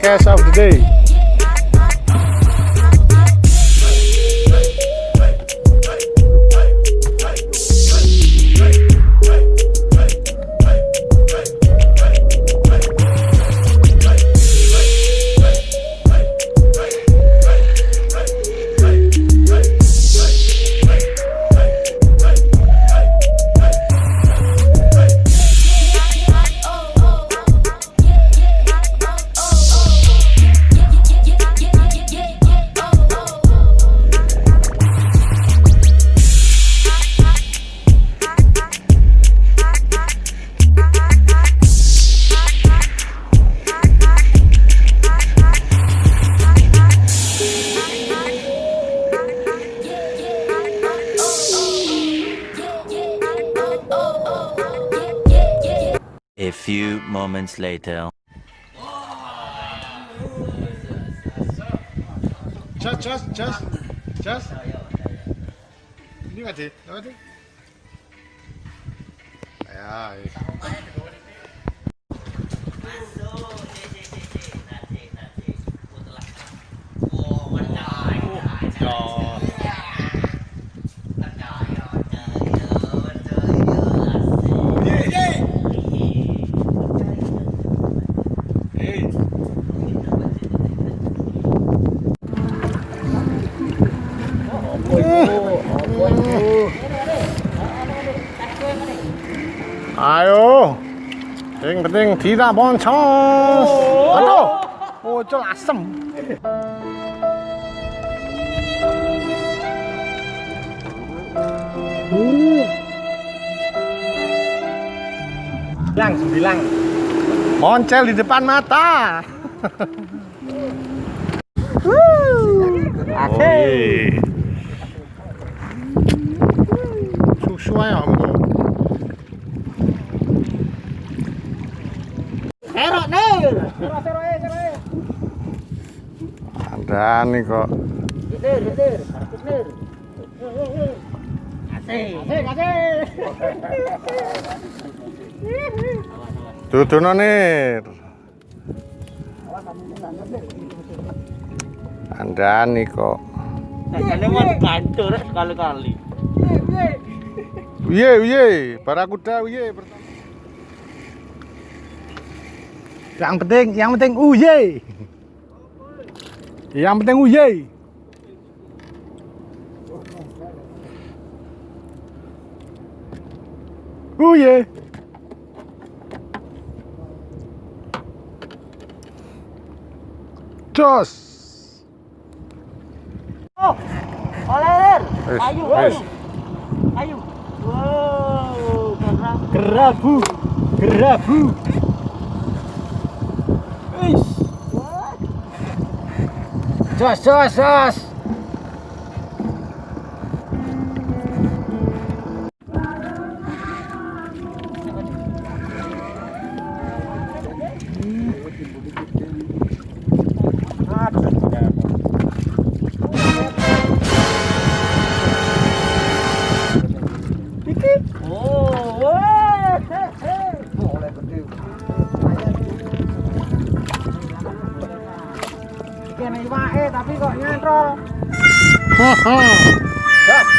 catch of the day. A few moments later. Just. Ini nggak sih? Apa sih? Ya. Ayo, penting tidak boncos. Aduh, bocol asem. Bilang. Moncel di depan mata. Asik. Susu ya, Om. Ada nih kok. Asik. Tutuno nih. Ada nih kok. Ini mau gantur sekali-kali. Wiye, barakuda wiye. Yang penting uye. Yang penting uye. Uye. Jos. Oh, oler. Ayo. Wow, gerabu. Jos. Kene wae tapi kok nyentrol. Gas.